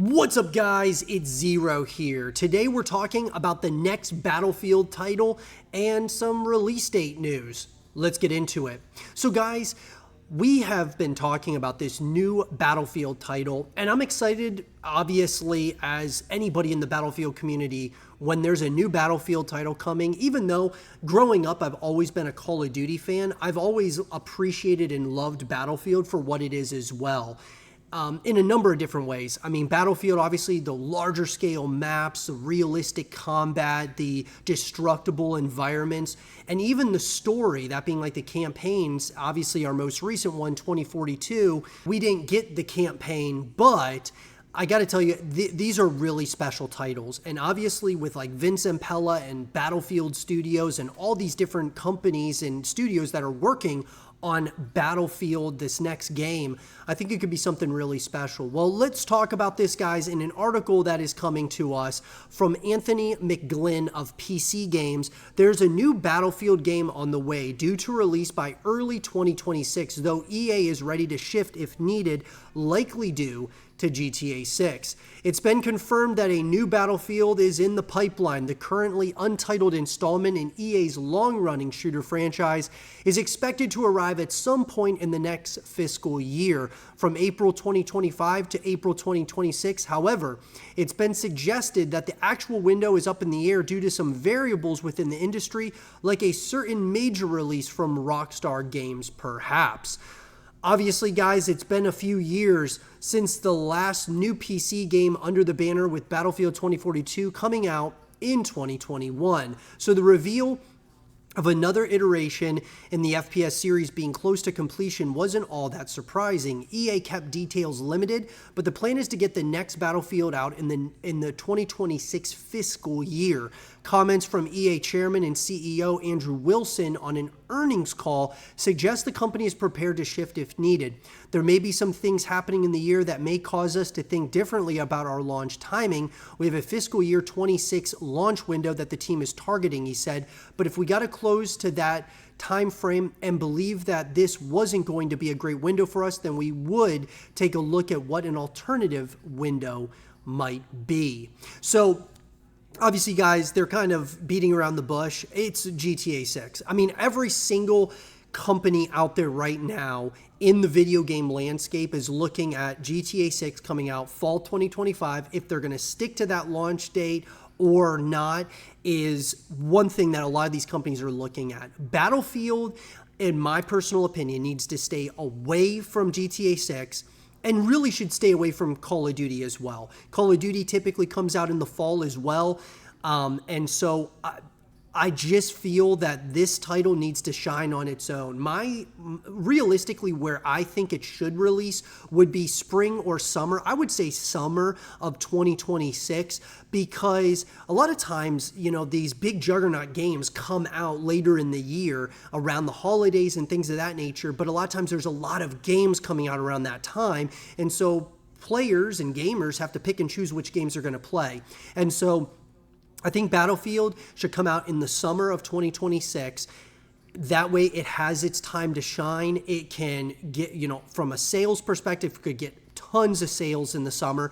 What's up, guys? It's Zero here. Today we're talking about the next Battlefield title and some release date news. Let's get into it. So guys, we have been talking about this new Battlefield title, and I'm excited, obviously, as anybody in the Battlefield community, when there's a new Battlefield title coming. Even though growing up I've always been a Call of Duty fan, I've always appreciated and loved Battlefield for what it is as well. In a number of different ways. I mean, Battlefield, obviously, the larger scale maps, the realistic combat, the destructible environments, and even the story, that being like the campaigns. Obviously, our most recent one, 2042, we didn't get the campaign, but I got to tell you, these are really special titles. And obviously with like Vince Impella and Battlefield Studios and all these different companies and studios that are working on Battlefield, this next game, I think it could be something really special. Well, let's talk about this, guys, in an article that is coming to us from Anthony McGlynn of PC Games. There's a new Battlefield game on the way, due to release by early 2026, though EA is ready to shift if needed, likely due to GTA 6. It's been confirmed that a new Battlefield is in the pipeline. The currently untitled installment in EA's long-running shooter franchise is expected to arrive at some point in the next fiscal year, from April 2025 to April 2026. However, it's been suggested that the actual window is up in the air due to some variables within the industry, like a certain major release from Rockstar Games, perhaps. Obviously, guys, it's been a few years since the last new PC game under the banner, with Battlefield 2042 coming out in 2021. So the reveal of another iteration in the FPS series being close to completion wasn't all that surprising. EA kept details limited, but the plan is to get the next Battlefield out in the 2026 fiscal year. Comments from EA chairman and CEO Andrew Wilson on an earnings call suggest the company is prepared to shift if needed. There may be some things happening in the year that may cause us to think differently about our launch timing. We have a fiscal year 26 launch window that the team is targeting, he said, but if we got to close to that time frame and believe that this wasn't going to be a great window for us, then we would take a look at what an alternative window might be. So obviously, guys, they're kind of beating around the bush. It's GTA 6. I mean, every single company out there right now in the video game landscape is looking at GTA 6 coming out fall 2025. If they're going to stick to that launch date or not is one thing that a lot of these companies are looking at. Battlefield, in my personal opinion, needs to stay away from GTA 6 and really should stay away from Call of Duty as well. Call of Duty typically comes out in the fall as well. And so I just feel that this title needs to shine on its own. Realistically, where I think it should release would be spring or summer. I would say summer of 2026, because a lot of times, you know, these big juggernaut games come out later in the year around the holidays and things of that nature. But a lot of times there's a lot of games coming out around that time. And so players and gamers have to pick and choose which games they're going to play. And so I think Battlefield should come out in the summer of 2026. That way it has its time to shine. It can get, you know, from a sales perspective, it could get tons of sales in the summer.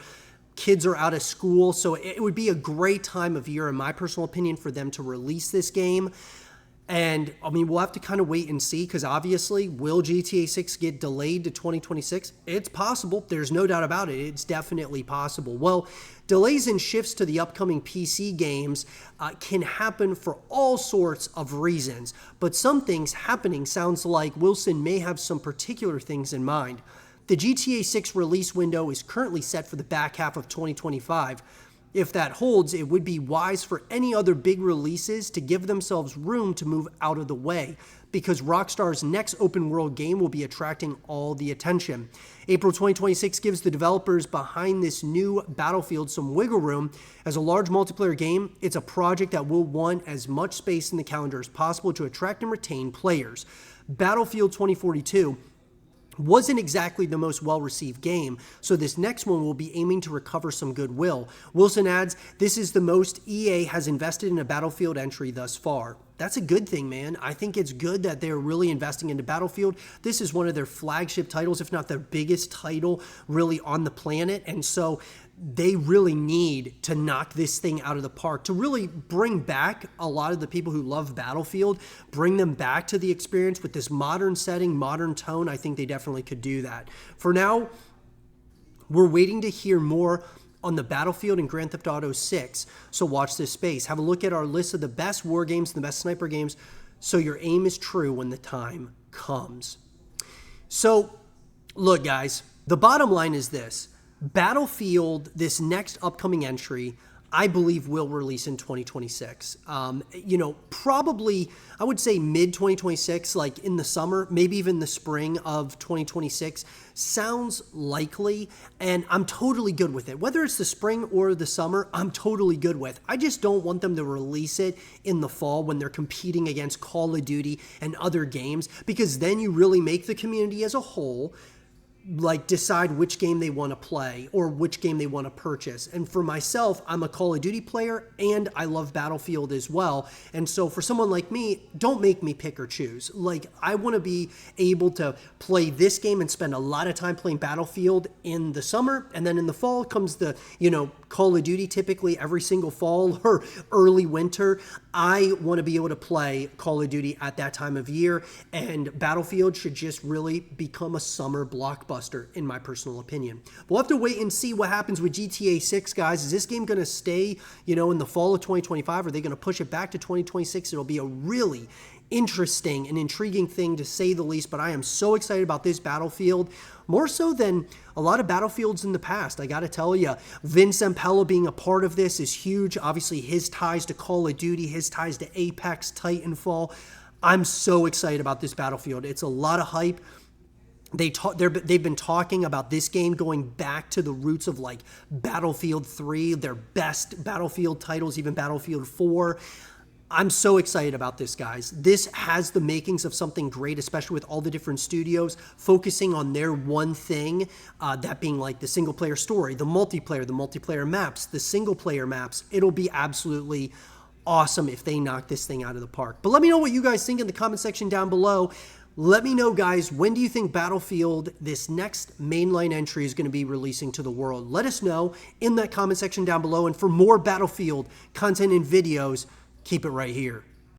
Kids are out of school, so it would be a great time of year, in my personal opinion, for them to release this game. And I mean, we'll have to kind of wait and see, because obviously, will GTA 6 get delayed to 2026? It's possible. There's no doubt about it. It's definitely possible. Well, delays and shifts to the upcoming PC games can happen for all sorts of reasons, but some things happening sounds like Wilson may have some particular things in mind. The GTA 6 release window is currently set for the back half of 2025. If that holds, it would be wise for any other big releases to give themselves room to move out of the way, because Rockstar's next open world game will be attracting all the attention. April 2026 gives the developers behind this new Battlefield some wiggle room. As a large multiplayer game, it's a project that will want as much space in the calendar as possible to attract and retain players. Battlefield 2042 wasn't exactly the most well-received game, so this next one will be aiming to recover some goodwill. Wilson adds, this is the most EA has invested in a Battlefield entry thus far. That's a good thing, man. I think it's good that they're really investing into Battlefield. This is one of their flagship titles, if not their biggest title really on the planet, and so they really need to knock this thing out of the park to really bring back a lot of the people who love Battlefield, bring them back to the experience with this modern setting, modern tone. I think they definitely could do that. For now, we're waiting to hear more on the Battlefield and Grand Theft Auto 6, so watch this space. Have a look at our list of the best war games, the best sniper games, so your aim is true when the time comes. So, look guys, the bottom line is this. Battlefield, this next upcoming entry, I believe will release in 2026. Probably, I would say mid-2026, like in the summer, maybe even the spring of 2026, sounds likely, and I'm totally good with it. Whether it's the spring or the summer, I'm totally good with. I just don't want them to release it in the fall when they're competing against Call of Duty and other games, because then you really make the community as a whole decide which game they want to play or which game they want to purchase. And for myself, I'm a Call of Duty player and I love Battlefield as well. And so for someone like me, don't make me pick or choose. I want to be able to play this game and spend a lot of time playing Battlefield in the summer. And then in the fall comes the, Call of Duty typically every single fall or early winter. I want to be able to play Call of Duty at that time of year, and Battlefield should just really become a summer blockbuster, in my personal opinion. We'll have to wait and see what happens with GTA 6, guys. Is this game going to stay, in the fall of 2025? Are they going to push it back to 2026? It'll be a really interesting and intriguing thing, to say the least, but I am so excited about this Battlefield, more so than a lot of Battlefields in the past. I gotta tell you, Vince Zampella being a part of this is huge. Obviously, his ties to Call of Duty, his ties to Apex, Titanfall. I'm so excited about this Battlefield. It's a lot of hype. They've been talking about this game going back to the roots of Battlefield 3, their best Battlefield titles, even Battlefield 4. I'm so excited about this, guys. This has the makings of something great, especially with all the different studios focusing on their one thing, that being the single player story, the multiplayer maps, the single player maps. It'll be absolutely awesome if they knock this thing out of the park. But let me know what you guys think in the comment section down below. Let me know, guys, when do you think Battlefield, this next mainline entry, is going to be releasing to the world? Let us know in that comment section down below. And for more Battlefield content and videos, keep it right here.